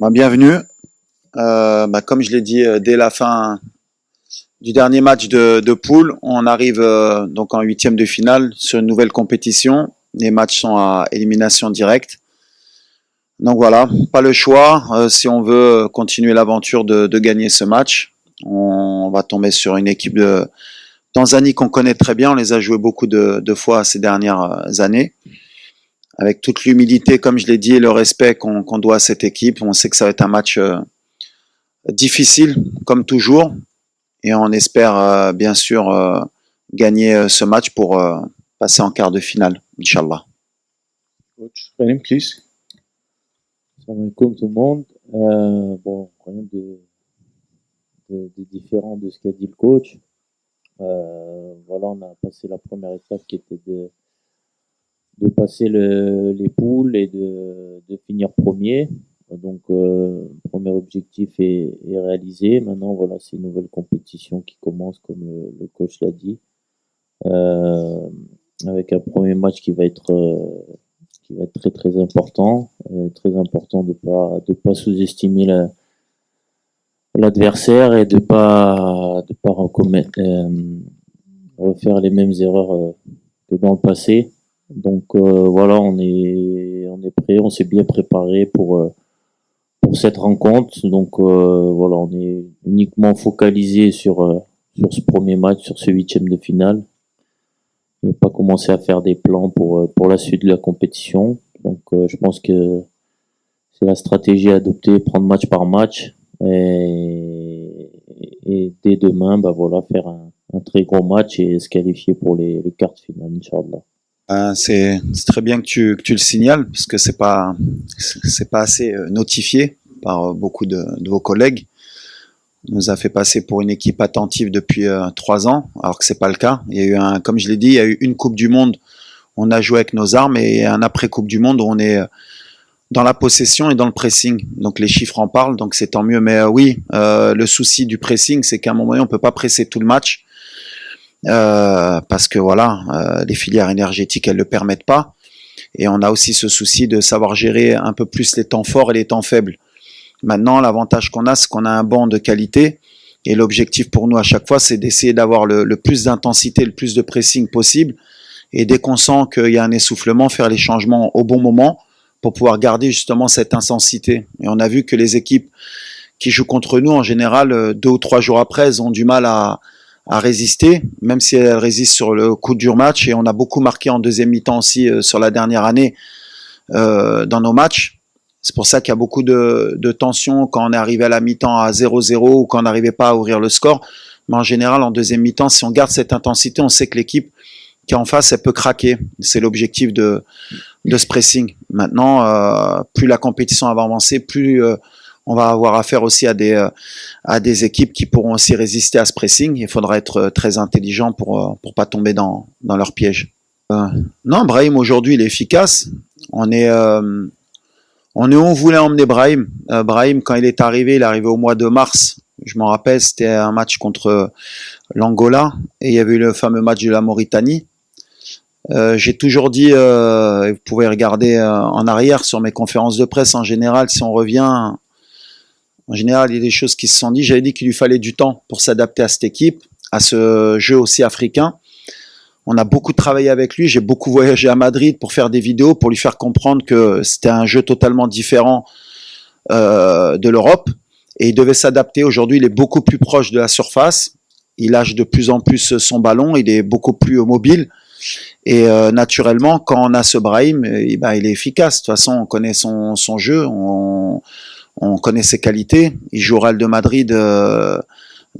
Bienvenue. Comme je l'ai dit dès la fin du dernier match de poule, on arrive donc en huitième de finale sur une nouvelle compétition. Les matchs sont à élimination directe. Donc voilà, pas le choix. Si on veut continuer l'aventure de gagner ce match, on va tomber sur une équipe de Tanzanie qu'on connaît très bien. On les a joués beaucoup de fois ces dernières années. Avec toute l'humilité, comme je l'ai dit, et le respect qu'on doit à cette équipe, on sait que ça va être un match difficile, comme toujours, et on espère bien sûr gagner ce match pour passer en quart de finale, Inch'Allah. Coach Karim, please. Salam alaikum tout le monde. Bon, rien de différent de ce qu'a dit le coach. Voilà, on a passé la première étape qui était de passer les poules et de finir premier. Donc, premier objectif est réalisé. Maintenant, voilà, c'est une nouvelle compétition qui commence, comme le coach l'a dit, avec un premier match qui va être très très important. Très important de pas sous-estimer l'adversaire et de pas refaire les mêmes erreurs que dans le passé. Donc voilà, on est prêt, on s'est bien préparé pour cette rencontre. Donc voilà, on est uniquement focalisé sur ce premier match, sur ce huitième de finale. Et pas commencer à faire des plans pour la suite de la compétition. Donc je pense que c'est la stratégie à adopter, prendre match par match et dès demain, voilà, faire un très gros match et se qualifier pour les quarts finales, Inch'Allah. C'est très bien que tu le signales, parce que c'est pas assez notifié par beaucoup de vos collègues. On nous a fait passer pour une équipe attentive depuis 3 ans, alors que c'est pas le cas. Il y a eu comme je l'ai dit, il y a eu une Coupe du Monde où on a joué avec nos armes et un après Coupe du Monde où on est dans la possession et dans le pressing. Donc les chiffres en parlent, donc c'est tant mieux. Mais oui, le souci du pressing, c'est qu'à un moment donné, on peut pas presser tout le match parce que voilà, les filières énergétiques, elles le permettent pas. Et on a aussi ce souci de savoir gérer un peu plus les temps forts et les temps faibles. Maintenant, l'avantage qu'on a, c'est qu'on a un banc de qualité. Et l'objectif pour nous à chaque fois, c'est d'essayer d'avoir le plus d'intensité, le plus de pressing possible. Et dès qu'on sent qu'il y a un essoufflement, faire les changements au bon moment pour pouvoir garder justement cette intensité. Et on a vu que les équipes qui jouent contre nous, en général, 2 ou 3 jours après, elles ont du mal à résister, même si elles résistent sur le coup dur match. Et on a beaucoup marqué en deuxième mi-temps aussi sur la dernière année dans nos matchs. C'est pour ça qu'il y a beaucoup de tension quand on est arrivé à la mi-temps à 0-0 ou quand on n'arrivait pas à ouvrir le score. Mais en général, en deuxième mi-temps, si on garde cette intensité, on sait que l'équipe qui est en face, elle peut craquer. C'est l'objectif de ce pressing. Maintenant, plus la compétition va avancer, plus on va avoir affaire aussi à des équipes qui pourront aussi résister à ce pressing. Il faudra être très intelligent pour pas tomber dans leur piège. Non, Brahim aujourd'hui il est efficace. On est où on voulait emmener Brahim. Brahim, quand il est arrivé au mois de mars. Je m'en rappelle, c'était un match contre l'Angola et il y avait eu le fameux match de la Mauritanie. J'ai toujours dit, vous pouvez regarder en arrière sur mes conférences de presse, en général, si on revient, en général, il y a des choses qui se sont dites. J'avais dit qu'il lui fallait du temps pour s'adapter à cette équipe, à ce jeu aussi africain. On a beaucoup travaillé avec lui, j'ai beaucoup voyagé à Madrid pour faire des vidéos, pour lui faire comprendre que c'était un jeu totalement différent de l'Europe, et il devait s'adapter. Aujourd'hui, il est beaucoup plus proche de la surface, il lâche de plus en plus son ballon, il est beaucoup plus mobile, et naturellement, quand on a ce Brahim, il est efficace. De toute façon, on connaît son jeu, on connaît ses qualités. Il joue au Real de Madrid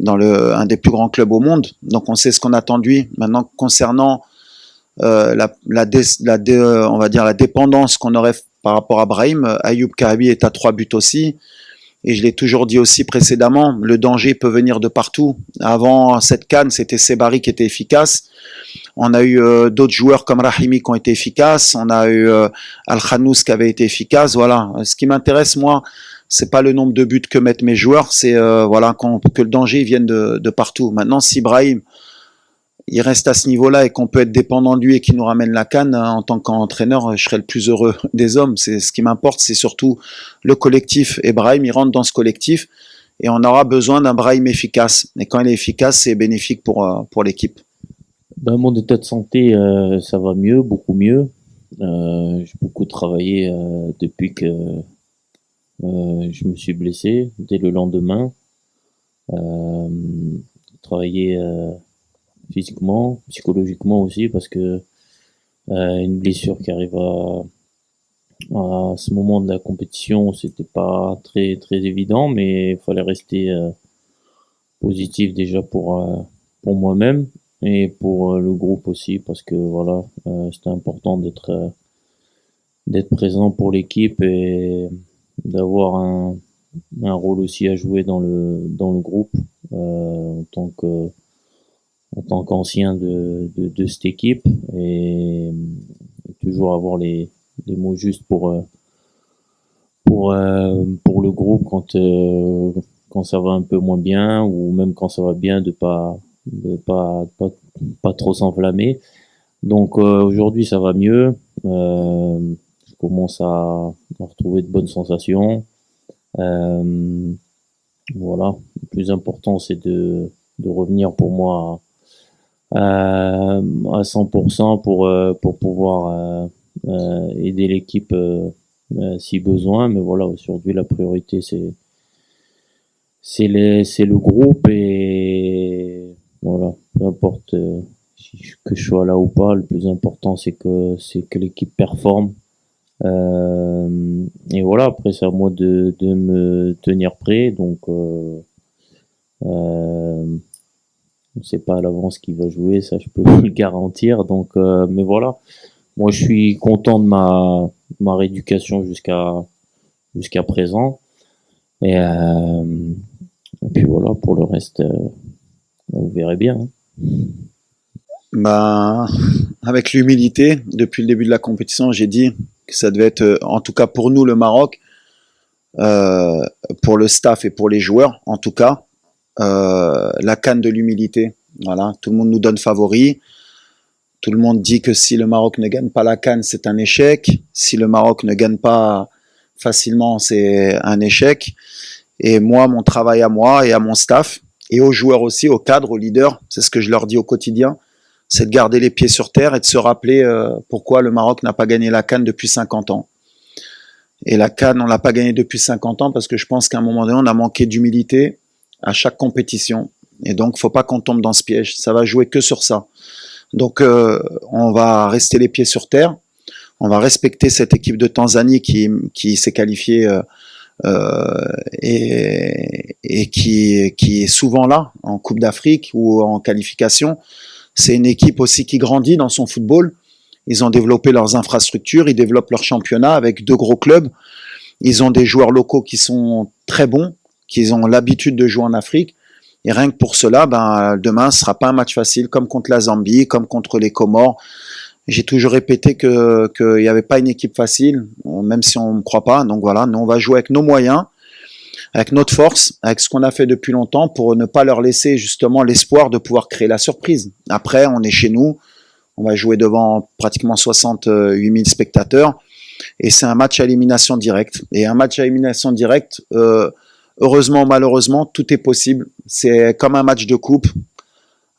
dans un des plus grands clubs au monde, donc on sait ce qu'on attend de lui. Maintenant, concernant on va dire la dépendance qu'on aurait par rapport à Brahim, Ayoub Kahabi est à 3 buts aussi. Et je l'ai toujours dit aussi précédemment, le danger peut venir de partout. Avant cette CAN, c'était Sebari qui était efficace. On a eu d'autres joueurs comme Rahimi qui ont été efficaces. On a eu Al-Khanous qui avait été efficace. Voilà. Ce qui m'intéresse, moi, c'est pas le nombre de buts que mettent mes joueurs, c'est voilà que le danger vienne de partout. Maintenant, si Brahim il reste à ce niveau-là et qu'on peut être dépendant de lui et qu'il nous ramène la CAN, en tant qu'entraîneur, je serais le plus heureux des hommes. C'est ce qui m'importe, c'est surtout le collectif. Et Brahim, il rentre dans ce collectif et on aura besoin d'un Brahim efficace. Et quand il est efficace, c'est bénéfique pour l'équipe. Ben, mon état de santé, ça va mieux, beaucoup mieux. J'ai beaucoup travaillé depuis que je me suis blessé, dès le lendemain. Travaillé physiquement, psychologiquement aussi, parce que une blessure qui arrive à ce moment de la compétition, c'était pas très très évident, mais il fallait rester positif déjà pour moi-même et pour le groupe aussi, parce que voilà, c'était important d'être présent pour l'équipe et d'avoir un rôle aussi à jouer dans le groupe en tant qu'ancien de cette équipe et toujours avoir les mots justes pour le groupe quand ça va un peu moins bien ou même quand ça va bien de pas trop s'enflammer. Donc aujourd'hui ça va mieux. Je commence à retrouver de bonnes sensations. Voilà. Le plus important c'est de revenir pour moi à 100% pour pouvoir aider l'équipe si besoin. Mais voilà, aujourd'hui la priorité c'est le groupe et voilà, peu importe que je sois là ou pas, le plus important c'est que l'équipe performe. Et voilà, après c'est à moi de me tenir prêt, donc on sait pas à l'avance qui va jouer, ça je peux vous le garantir. Donc mais voilà, moi je suis content de ma rééducation jusqu'à présent et puis voilà, pour le reste vous verrez bien. Ben, avec l'humilité, depuis le début de la compétition, j'ai dit que ça devait être, en tout cas pour nous, le Maroc, pour le staff et pour les joueurs, en tout cas, la CAN de l'humilité. Voilà, tout le monde nous donne favori. Tout le monde dit que si le Maroc ne gagne pas la CAN, c'est un échec. Si le Maroc ne gagne pas facilement, c'est un échec. Et moi, mon travail à moi et à mon staff, et aux joueurs aussi, aux cadres, aux leaders, c'est ce que je leur dis au quotidien, c'est de garder les pieds sur terre et de se rappeler pourquoi le Maroc n'a pas gagné la CAN depuis 50 ans. Et la CAN, on l'a pas gagnée depuis 50 ans parce que je pense qu'à un moment donné, on a manqué d'humilité à chaque compétition. Et donc, faut pas qu'on tombe dans ce piège. Ça va jouer que sur ça. Donc, on va rester les pieds sur terre. On va respecter cette équipe de Tanzanie qui s'est qualifiée et qui est souvent là en Coupe d'Afrique ou en qualification. C'est une équipe aussi qui grandit dans son football. Ils ont développé leurs infrastructures, ils développent leur championnat avec 2 gros clubs. Ils ont des joueurs locaux qui sont très bons, qui ont l'habitude de jouer en Afrique. Et rien que pour cela, ben, demain, ce sera pas un match facile, comme contre la Zambie, comme contre les Comores. J'ai toujours répété qu'il n'y avait pas une équipe facile, même si on ne me croit pas. Donc voilà, nous, on va jouer avec nos moyens, avec notre force, avec ce qu'on a fait depuis longtemps pour ne pas leur laisser justement l'espoir de pouvoir créer la surprise. Après, on est chez nous, on va jouer devant pratiquement 68 000 spectateurs et c'est un match à élimination directe. Et un match à élimination directe, heureusement ou malheureusement, tout est possible. C'est comme un match de coupe.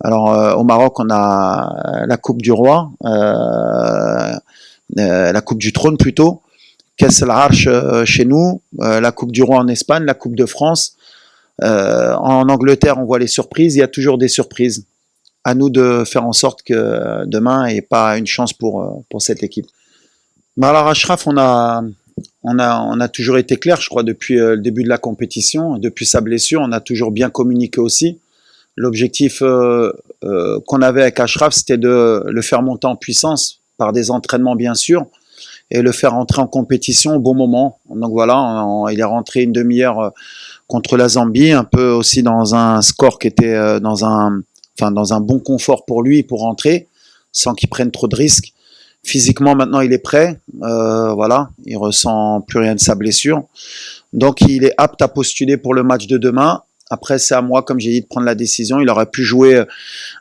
Alors au Maroc, on a la Coupe du Roi, la Coupe du Trône plutôt, Kass al-Arch chez nous, la Coupe du Roi en Espagne, la Coupe de France. En Angleterre, on voit les surprises, il y a toujours des surprises. À nous de faire en sorte que demain ait pas une chance pour cette équipe. Malar Ashraf, on a toujours été clair, je crois, depuis le début de la compétition, depuis sa blessure, on a toujours bien communiqué aussi. L'objectif qu'on avait avec Ashraf, c'était de le faire monter en puissance par des entraînements bien sûr, et le faire entrer en compétition au bon moment. Donc voilà, il est rentré une demi-heure contre la Zambie, un peu aussi dans un score qui était dans un bon confort pour lui pour rentrer, sans qu'il prenne trop de risques. Physiquement, maintenant, il est prêt. Voilà, il ressent plus rien de sa blessure. Donc, il est apte à postuler pour le match de demain. Après, c'est à moi, comme j'ai dit, de prendre la décision. Il aurait pu jouer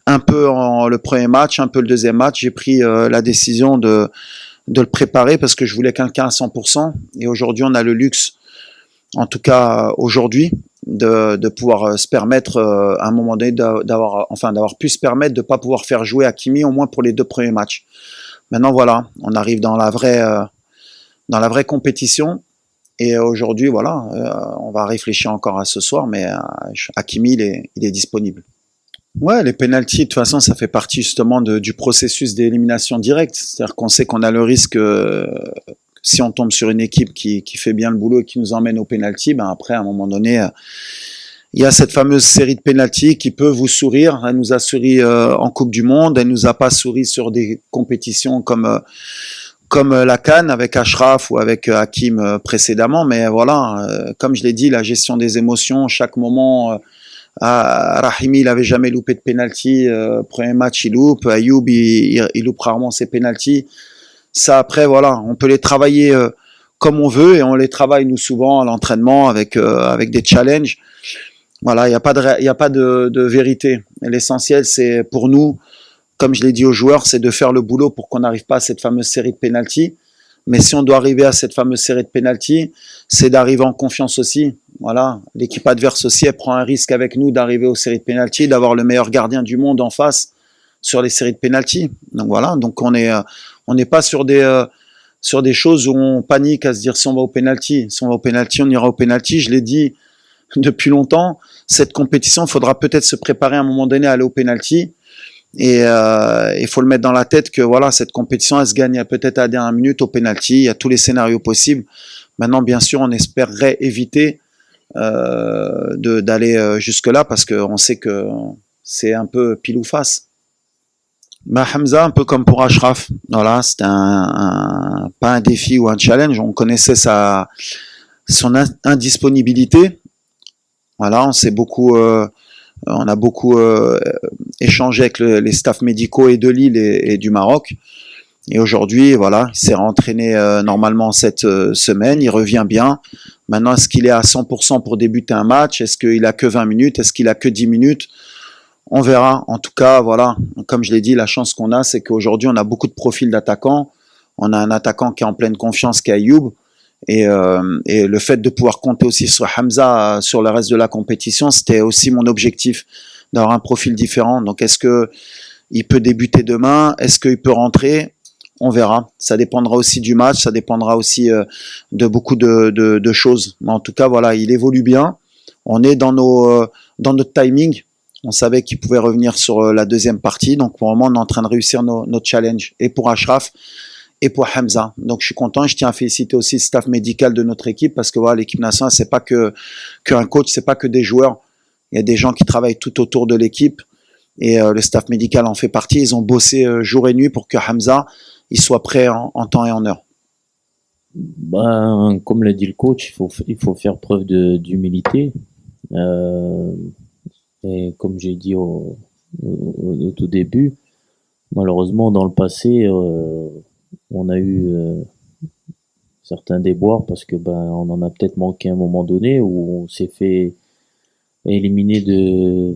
un peu le premier match, un peu le deuxième match. J'ai pris la décision de le préparer parce que je voulais quelqu'un à 100%. Et aujourd'hui, on a le luxe, en tout cas aujourd'hui, de pouvoir se permettre à un moment donné d'avoir pu se permettre de pas pouvoir faire jouer Hakimi au moins pour les 2 premiers matchs. Maintenant, voilà, on arrive dans la vraie compétition. Et aujourd'hui, voilà, on va réfléchir encore à ce soir, mais Hakimi, il est disponible. Ouais, les pénaltys, de toute façon, ça fait partie justement du processus d'élimination directe. C'est-à-dire qu'on sait qu'on a le risque, si on tombe sur une équipe qui fait bien le boulot et qui nous emmène au pénalty, ben après, à un moment donné, il y a cette fameuse série de pénaltys qui peut vous sourire. Elle nous a souri en Coupe du Monde, elle nous a pas souri sur des compétitions comme la CAN avec Achraf ou avec Hakim précédemment, mais voilà, comme je l'ai dit, la gestion des émotions, chaque moment, Rahimi, il avait jamais loupé de penalty, premier match il loupe, Ayoub il loupe rarement ses penalties. Ça après voilà, on peut les travailler comme on veut et on les travaille nous souvent à l'entraînement avec des challenges. Voilà, il y a pas de vérité. L'essentiel c'est pour nous, comme je l'ai dit aux joueurs, c'est de faire le boulot pour qu'on n'arrive pas à cette fameuse série de pénaltys. Mais si on doit arriver à cette fameuse série de pénaltys, c'est d'arriver en confiance aussi. Voilà, l'équipe adverse aussi, elle prend un risque avec nous d'arriver aux séries de pénaltys, d'avoir le meilleur gardien du monde en face sur les séries de pénaltys. Donc voilà, donc on n'est pas sur des choses où on panique à se dire si on va au pénalty. Si on va au pénalty, on ira au pénalty. Je l'ai dit depuis longtemps, cette compétition, il faudra peut-être se préparer à un moment donné à aller au pénalty. Et il faut le mettre dans la tête que voilà, cette compétition, elle se gagne peut-être à la dernière minute au penalty. Il y a tous les scénarios possibles. Maintenant, bien sûr, on espérerait éviter d'aller jusque-là parce qu'on sait que c'est un peu pile ou face. Bah, Hamza, un peu comme pour Achraf. Voilà, c'était pas un défi ou un challenge. On connaissait son indisponibilité. Voilà, on a beaucoup échangé avec les staffs médicaux et de Lille et du Maroc. Et aujourd'hui, voilà, il s'est rentraîné normalement cette semaine, il revient bien. Maintenant, est-ce qu'il est à 100% pour débuter un match? Est-ce qu'il a que 20 minutes? Est-ce qu'il a que 10 minutes? On verra. En tout cas, voilà, comme je l'ai dit, la chance qu'on a, c'est qu'aujourd'hui, on a beaucoup de profils d'attaquants. On a un attaquant qui est en pleine confiance, qui est Ayoub. Et le fait de pouvoir compter aussi sur Hamza sur le reste de la compétition, c'était aussi mon objectif, d'avoir un profil différent. Donc est-ce que il peut débuter demain? Est-ce qu'il peut rentrer? On verra. Ça dépendra aussi du match, ça dépendra aussi de beaucoup de choses. Mais en tout cas, voilà, il évolue bien. On est dans notre timing. On savait qu'il pouvait revenir sur la deuxième partie. Donc pour le moment, on est en train de réussir nos challenges. Et pour Achraf, et pour Hamza. Donc je suis content, je tiens à féliciter aussi le staff médical de notre équipe parce que voilà, l'équipe nationale, c'est pas qu'un coach, c'est pas que des joueurs. Il y a des gens qui travaillent tout autour de l'équipe et le staff médical en fait partie. Ils ont bossé jour et nuit pour que Hamza il soit prêt en temps et en heure. Ben, comme l'a dit le coach, il faut faire preuve d'humilité. Et comme j'ai dit au tout début, malheureusement dans le passé, on a eu certains déboires parce que on en a peut-être manqué à un moment donné où on s'est fait éliminer de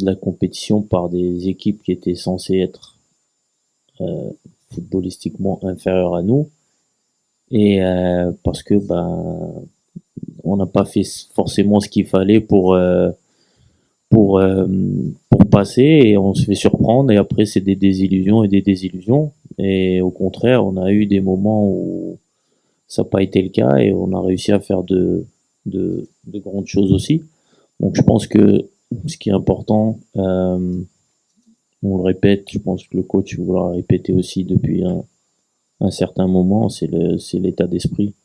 la compétition par des équipes qui étaient censées être footballistiquement inférieures à nous et parce que on n'a pas fait forcément ce qu'il fallait pour passer et on se fait surprendre et après c'est des désillusions et des désillusions. Et au contraire, on a eu des moments où ça n'a pas été le cas et on a réussi à faire de grandes choses aussi. Donc je pense que ce qui est important, on le répète, je pense que le coach vous l'a répété aussi depuis un certain moment, c'est l'état d'esprit.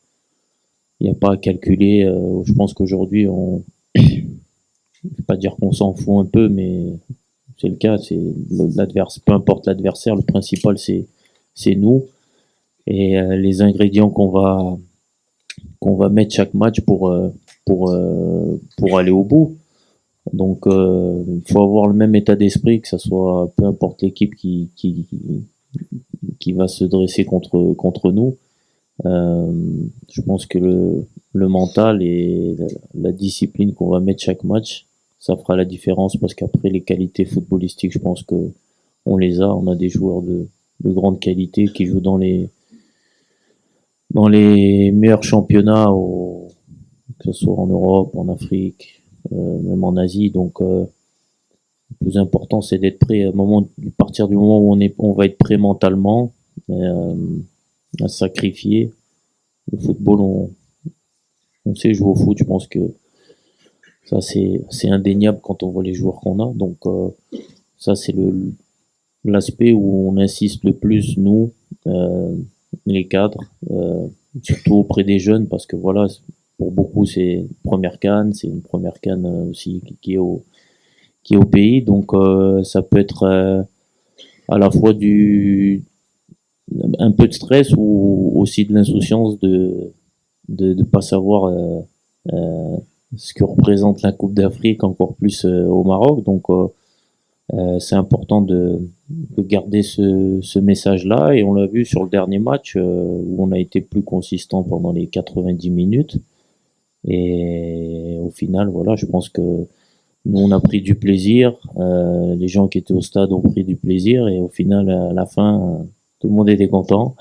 Il n'y a pas à calculer. Je pense qu'aujourd'hui, je ne vais pas dire qu'on s'en fout un peu, mais c'est le cas. C'est peu importe l'adversaire, le principal c'est nous et les ingrédients qu'on va mettre chaque match pour aller au bout. Donc il faut avoir le même état d'esprit, que ça soit peu importe l'équipe qui va se dresser contre nous. Je pense que le mental et la discipline qu'on va mettre chaque match, ça fera la différence parce qu'après les qualités footballistiques, je pense que on les a. On a des joueurs de grande qualité qui jouent dans les meilleurs championnats, que ce soit en Europe, en Afrique, même en Asie. Donc le plus important, c'est d'être prêt à partir du moment où on va être prêt mentalement, à sacrifier. Le football, on sait jouer au foot. Je pense que ça, c'est indéniable quand on voit les joueurs qu'on a. Donc ça, c'est l'aspect où on insiste le plus, nous, les cadres, surtout auprès des jeunes, parce que voilà, pour beaucoup, c'est une première CAN, aussi qui est au pays. Donc ça peut être à la fois un peu de stress ou aussi de l'insouciance de pas savoir ce que représente la Coupe d'Afrique, encore plus au Maroc. Donc c'est important de garder ce message-là, et on l'a vu sur le dernier match où on a été plus consistant pendant les 90 minutes, et au final, voilà, je pense que nous on a pris du plaisir, les gens qui étaient au stade ont pris du plaisir, et au final, à la fin, tout le monde était content.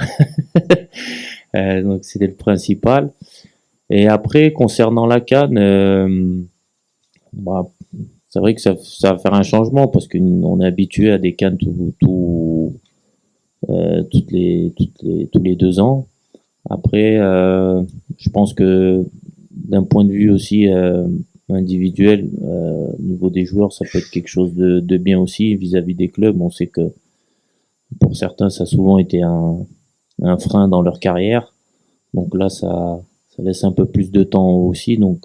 Donc c'était le principal. Et après, concernant la CAN, c'est vrai que ça va faire un changement parce qu'on est habitué à des CAN tous les 2 ans. Après, je pense que d'un point de vue aussi individuel, au niveau des joueurs, ça peut être quelque chose de bien aussi vis-à-vis des clubs. On sait que pour certains, ça a souvent été un frein dans leur carrière. Donc là, ça laisse un peu plus de temps aussi. Donc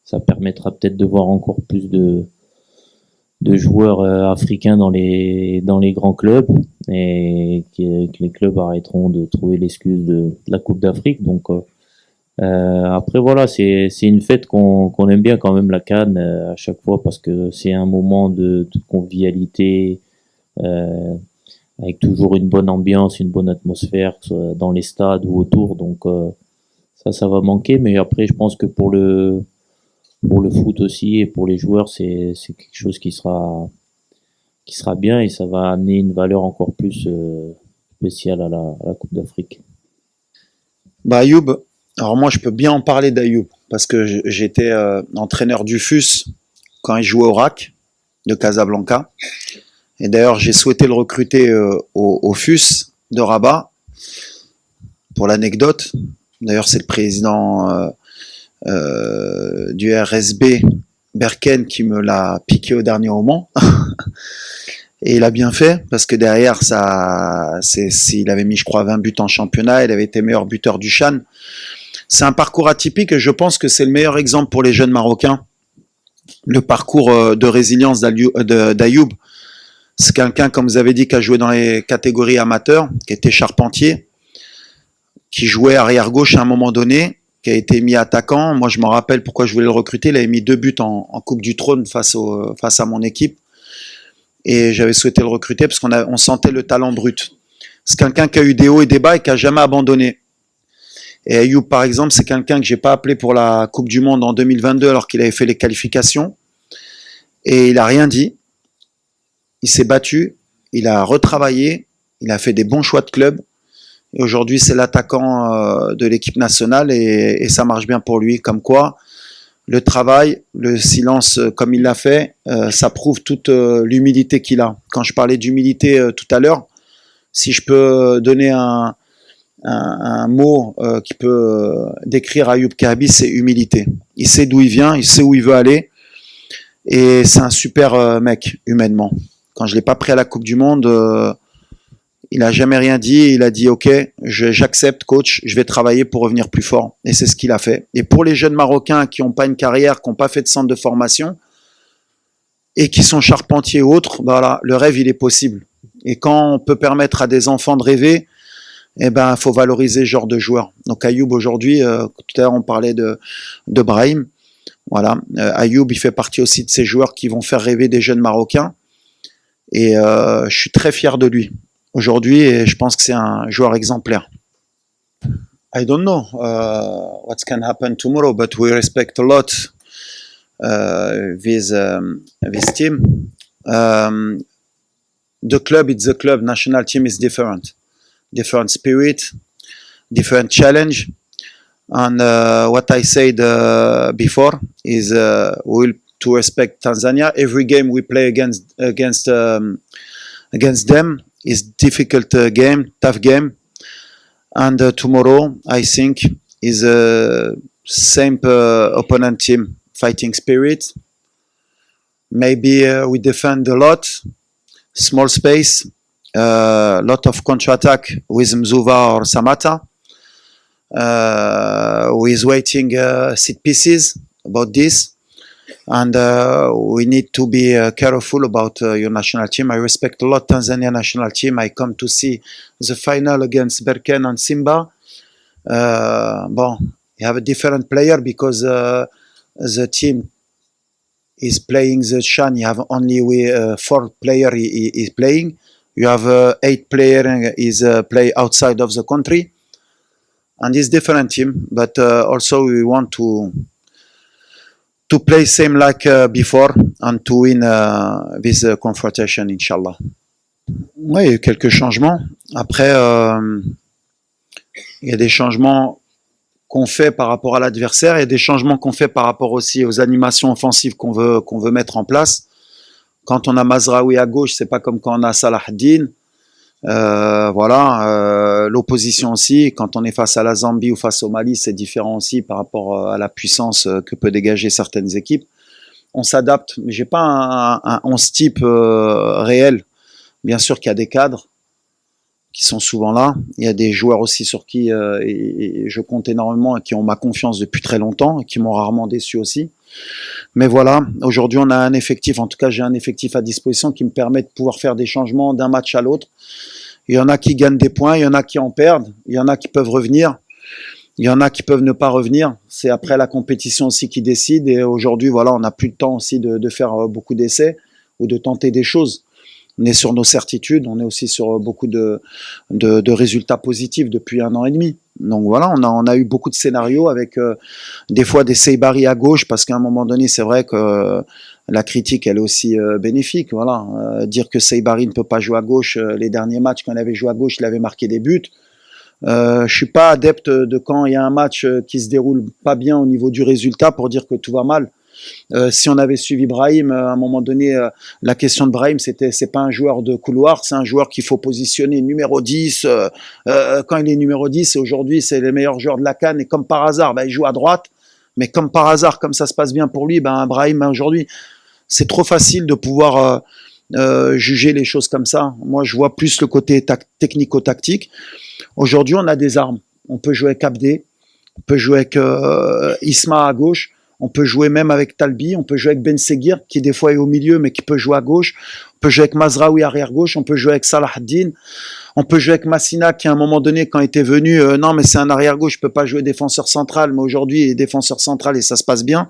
ça permettra peut-être de voir encore plus de joueurs africains dans les grands clubs, et que les clubs arrêteront de trouver l'excuse de la Coupe d'Afrique. Donc après voilà, c'est une fête qu'on aime bien quand même, la CAN, à chaque fois, parce que c'est un moment de convivialité, avec toujours une bonne ambiance, une bonne atmosphère, que ce soit dans les stades ou autour. Donc ça va manquer, mais après je pense que pour le foot aussi et pour les joueurs, c'est quelque chose qui sera bien, et ça va amener une valeur encore plus spéciale à la Coupe d'Afrique. Bah Ayoub, alors moi je peux bien en parler d'Ayoub parce que j'étais entraîneur du FUS quand il jouait au RAC de Casablanca, et d'ailleurs j'ai souhaité le recruter au FUS de Rabat. Pour l'anecdote, d'ailleurs c'est le président du RSB Berken qui me l'a piqué au dernier moment. Et il a bien fait, parce que derrière, il avait mis, je crois, 20 buts en championnat, il avait été meilleur buteur du CHAN. C'est un parcours atypique, et je pense que c'est le meilleur exemple pour les jeunes Marocains. Le parcours de résilience d'Ayoub. C'est quelqu'un, comme vous avez dit, qui a joué dans les catégories amateurs, qui était charpentier, qui jouait arrière-gauche à un moment donné, qui a été mis attaquant. Moi, je me rappelle pourquoi je voulais le recruter. Il avait mis 2 buts en Coupe du Trône face à mon équipe. Et j'avais souhaité le recruter parce qu'on sentait le talent brut. C'est quelqu'un qui a eu des hauts et des bas et qui a jamais abandonné. Et Ayoub, par exemple, c'est quelqu'un que j'ai pas appelé pour la Coupe du Monde en 2022 alors qu'il avait fait les qualifications. Et il a rien dit. Il s'est battu. Il a retravaillé. Il a fait des bons choix de club. Et aujourd'hui, c'est l'attaquant de l'équipe nationale, et ça marche bien pour lui. Comme quoi, le travail, le silence, comme il l'a fait, ça prouve toute l'humilité qu'il a. Quand je parlais d'humilité tout à l'heure, si je peux donner un mot qui peut décrire Ayoub Kahabi, c'est humilité. Il sait d'où il vient, il sait où il veut aller, et c'est un super mec humainement. Quand je l'ai pas pris à la Coupe du Monde, il a jamais rien dit. Il a dit ok, j'accepte, coach, je vais travailler pour revenir plus fort. Et c'est ce qu'il a fait. Et pour les jeunes Marocains qui n'ont pas une carrière, qui n'ont pas fait de centre de formation et qui sont charpentiers ou autres, voilà, le rêve il est possible. Et quand on peut permettre à des enfants de rêver, eh ben faut valoriser ce genre de joueurs. Donc Ayoub aujourd'hui, tout à l'heure on parlait de Brahim. Voilà, Ayoub il fait partie aussi de ces joueurs qui vont faire rêver des jeunes Marocains. Et je suis très fier de lui aujourd'hui, et je pense que c'est un joueur exemplaire. I don't know what's can happen tomorrow, but we respect a lot with team. The club is the club. National team is different spirit, different challenge. And what I said before is we will to respect Tanzania. Every game we play against them is difficult game, tough game. And tomorrow I think is same opponent team, fighting spirit. Maybe we defend a lot, small space, lot of counter-attack with Mzuva or Samata. Who is waiting set pieces about this, and we need to be careful about your national team. I respect a lot Tanzania national team. I come to see the final against Berkane and Simba. You have a different player because the team is playing the Chan. You have only 4 player is playing. You have 8 player is play outside of the country. And it's different team, but also we want to play same like before and to win this confrontation, Inch'Allah. Oui, il y a eu quelques changements. Après, il y a des changements qu'on fait par rapport à l'adversaire, il y a des changements qu'on fait par rapport aussi aux animations offensives qu'on veut mettre en place. Quand on a Mazraoui à gauche, c'est pas comme quand on a Salah Din. L'opposition aussi, quand on est face à la Zambie ou face au Mali, c'est différent aussi par rapport à la puissance que peut dégager certaines équipes. On s'adapte, mais j'ai pas un 11 type réel. Bien sûr qu'il y a des cadres qui sont souvent là. Il y a des joueurs aussi sur qui je compte énormément et qui ont ma confiance depuis très longtemps et qui m'ont rarement déçu aussi. Mais voilà, aujourd'hui on a un effectif, en tout cas j'ai un effectif à disposition qui me permet de pouvoir faire des changements d'un match à l'autre. Il y en a qui gagnent des points, il y en a qui en perdent, il y en a qui peuvent revenir, il y en a qui peuvent ne pas revenir. C'est après la compétition aussi qui décide. Et aujourd'hui, voilà, on n'a plus le temps aussi de faire beaucoup d'essais ou de tenter des choses. On est sur nos certitudes, on est aussi sur beaucoup de résultats positifs depuis 1 an et demi. Donc voilà, on a eu beaucoup de scénarios avec des fois des Seibari à gauche, parce qu'à un moment donné, c'est vrai que la critique, elle est aussi bénéfique. Voilà, dire que Seibari ne peut pas jouer à gauche, les derniers matchs, quand il avait joué à gauche, il avait marqué des buts. Je suis pas adepte de quand il y a un match qui se déroule pas bien au niveau du résultat pour dire que tout va mal. Si on avait suivi Brahim, à un moment donné, la question de Brahim, c'est pas un joueur de couloir, c'est un joueur qu'il faut positionner numéro 10. Quand il est numéro 10, et aujourd'hui, c'est le meilleur joueur de la CAN, et comme par hasard, il joue à droite, mais comme par hasard, comme ça se passe bien pour lui, Brahim, aujourd'hui, c'est trop facile de pouvoir juger les choses comme ça. Moi, je vois plus le côté technico-tactique. Aujourd'hui, on a des armes. On peut jouer avec Abdé, on peut jouer avec Isma à gauche, on peut jouer même avec Talbi, on peut jouer avec Ben Seguir, qui des fois est au milieu, mais qui peut jouer à gauche. On peut jouer avec Mazraoui arrière-gauche, on peut jouer avec Salah Din, on peut jouer avec Massina, qui à un moment donné, quand il était venu, non, mais c'est un arrière-gauche, je peux pas jouer défenseur central, mais aujourd'hui, il est défenseur central et ça se passe bien.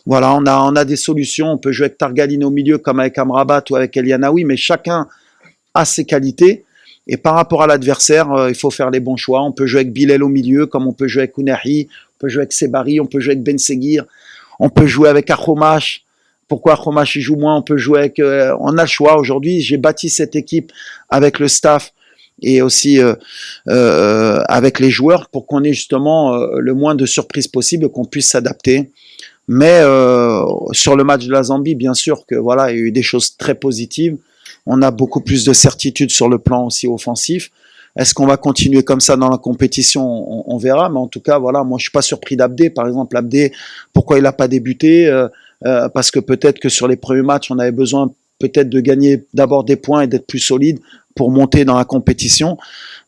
Voilà, on a des solutions. On peut jouer avec Targaline au milieu, comme avec Amrabat ou avec Elianaoui, mais chacun a ses qualités. Et par rapport à l'adversaire, il faut faire les bons choix. On peut jouer avec Bilal au milieu, comme on peut jouer avec Ounahi, on peut jouer avec Sebari, on peut jouer avec Ben Seguir, on peut jouer avec Akhomash. Pourquoi Akhomash il joue moins? On peut jouer avec... on a le choix. Aujourd'hui, j'ai bâti cette équipe avec le staff et aussi avec les joueurs pour qu'on ait justement le moins de surprises possible, qu'on puisse s'adapter. Mais sur le match de la Zambie, bien sûr que voilà, il y a eu des choses très positives. On a beaucoup plus de certitude sur le plan aussi offensif. Est-ce qu'on va continuer comme ça dans la compétition? On verra, mais en tout cas, voilà, moi je suis pas surpris d'Abdé. Par exemple, Abdé, pourquoi il n'a pas débuté? Parce que peut-être que sur les premiers matchs, on avait besoin peut-être de gagner d'abord des points et d'être plus solide pour monter dans la compétition.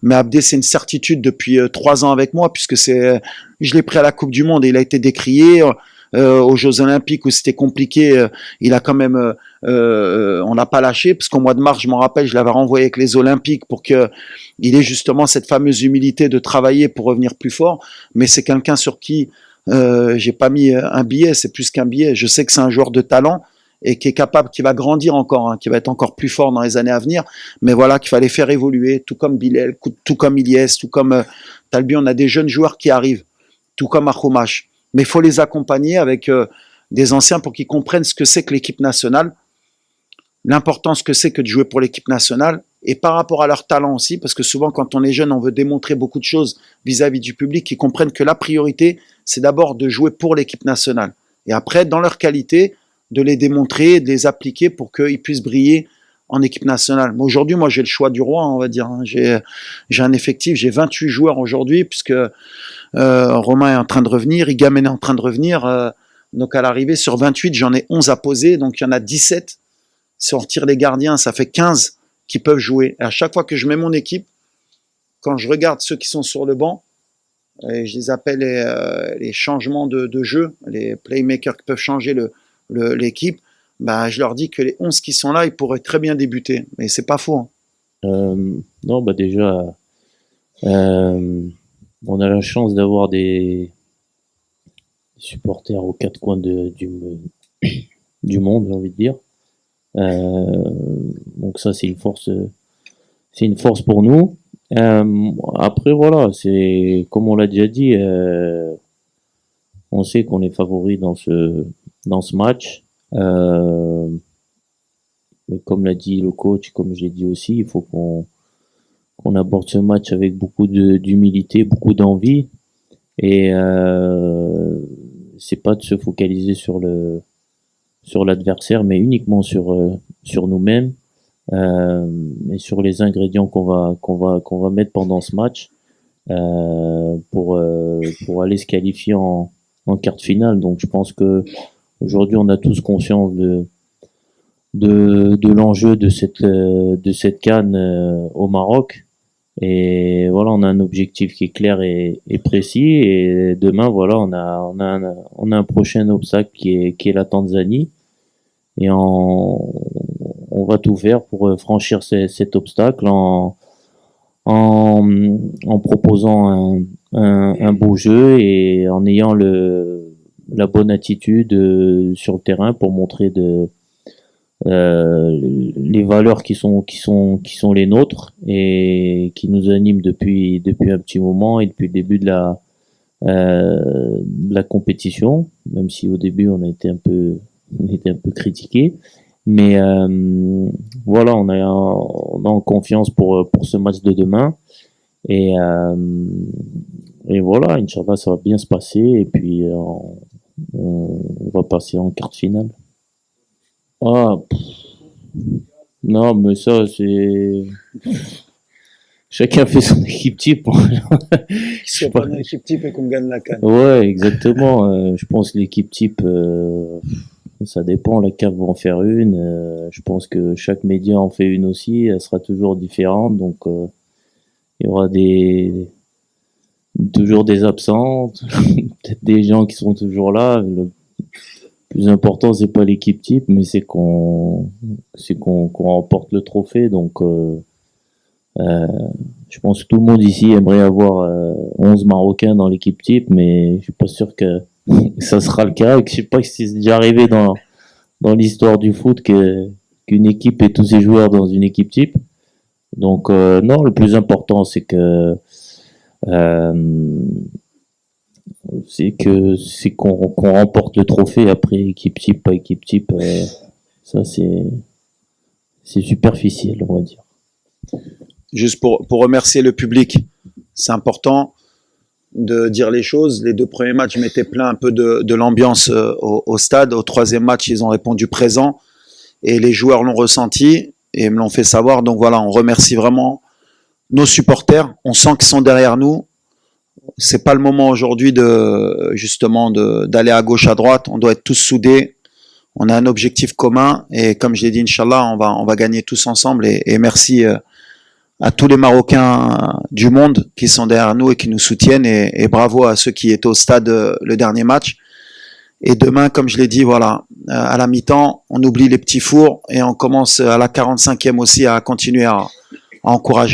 Mais Abdé, c'est une certitude depuis 3 ans avec moi, puisque je l'ai pris à la Coupe du Monde et il a été décrié. Aux Jeux Olympiques où c'était compliqué, il a quand même, on l'a pas lâché, parce qu'au mois de mars, je m'en rappelle, je l'avais renvoyé avec les Olympiques pour que il ait justement cette fameuse humilité de travailler pour revenir plus fort. Mais c'est quelqu'un sur qui j'ai pas mis un billet, c'est plus qu'un billet. Je sais que c'est un joueur de talent et qui est capable, qui va grandir encore, qui va être encore plus fort dans les années à venir. Mais voilà, qu'il fallait faire évoluer, tout comme Bilal, tout comme Ilyes, tout comme Talbi. On a des jeunes joueurs qui arrivent, tout comme Akhomash. Mais il faut les accompagner avec des anciens pour qu'ils comprennent ce que c'est que l'équipe nationale, l'importance que c'est que de jouer pour l'équipe nationale, et par rapport à leur talent aussi, parce que souvent quand on est jeune, on veut démontrer beaucoup de choses vis-à-vis du public, qu'ils comprennent que la priorité, c'est d'abord de jouer pour l'équipe nationale. Et après, dans leur qualité, de les démontrer, de les appliquer pour qu'ils puissent briller en équipe nationale. Mais aujourd'hui, moi, j'ai le choix du roi, on va dire. J'ai un effectif, j'ai 28 joueurs aujourd'hui, puisque Romain est en train de revenir, Igamen est en train de revenir. Donc à l'arrivée, sur 28, j'en ai 11 à poser, donc il y en a 17. Si on retire les gardiens, ça fait 15 qui peuvent jouer. Et à chaque fois que je mets mon équipe, quand je regarde ceux qui sont sur le banc, et je les appelle les changements de jeu, les playmakers qui peuvent changer l'équipe, bah, je leur dis que les 11 qui sont là, ils pourraient très bien débuter. Mais c'est pas faux. Non, bah déjà, on a la chance d'avoir des supporters aux quatre coins du monde, j'ai envie de dire. Donc ça, c'est une force pour nous. Après, voilà, c'est comme on l'a déjà dit, on sait qu'on est favori dans ce match. Mais comme l'a dit le coach, comme j'ai dit aussi, il faut qu'on aborde ce match avec beaucoup d'humilité, beaucoup d'envie, et c'est pas de se focaliser sur l'adversaire, mais uniquement sur nous-mêmes, et sur les ingrédients qu'on va mettre pendant ce match, pour aller se qualifier en quart de finale. Donc je pense que aujourd'hui on a tous conscience de l'enjeu de cette CAN au Maroc, et voilà, on a un objectif qui est clair et précis, et demain voilà, on a un prochain obstacle qui est la Tanzanie, et on va tout faire pour franchir cet obstacle en proposant un beau jeu, et en ayant la bonne attitude sur le terrain pour montrer les valeurs qui sont les nôtres et qui nous animent depuis un petit moment, et depuis le début de la compétition, même si au début on était un peu critiqué, mais voilà, on est en confiance pour ce match de demain, et voilà, Inch'Allah, ça va bien se passer, et puis on va passer en quart de finale. Non, mais ça, c'est... Chacun fait son équipe type. Si on prend une équipe type et qu'on gagne la CAN. Ouais, exactement. Je pense que l'équipe type, ça dépend. La CAF va en faire une. Je pense que chaque média en fait une aussi. Elle sera toujours différente. Donc, il y aura toujours des absents, peut-être des gens qui seront toujours là. Le plus important, c'est pas l'équipe type, mais c'est qu'on remporte le trophée. Donc, je pense que tout le monde ici aimerait avoir 11 Marocains dans l'équipe type, mais je suis pas sûr que ça sera le cas. Je sais pas si c'est déjà arrivé dans l'histoire du foot qu'une équipe ait tous ses joueurs dans une équipe type. Donc non, le plus important, c'est qu'on remporte le trophée. Après, équipe type, pas équipe type, ça c'est superficiel, on va dire. Juste pour remercier le public, c'est important de dire les choses. Les 2 premiers matchs, je m'étais plaint un peu de l'ambiance au stade. Au 3e match, ils ont répondu présent, et les joueurs l'ont ressenti et me l'ont fait savoir. Donc voilà, on remercie vraiment nos supporters. On sent qu'ils sont derrière nous. C'est pas le moment aujourd'hui d'aller à gauche, à droite. On doit être tous soudés. On a un objectif commun, et comme je l'ai dit, Inch'Allah, on va gagner tous ensemble, et merci à tous les Marocains du monde qui sont derrière nous et qui nous soutiennent, et bravo à ceux qui étaient au stade le dernier match. Et demain, comme je l'ai dit, voilà, à la mi-temps, on oublie les petits fours, et on commence à la 45e aussi à continuer à encourager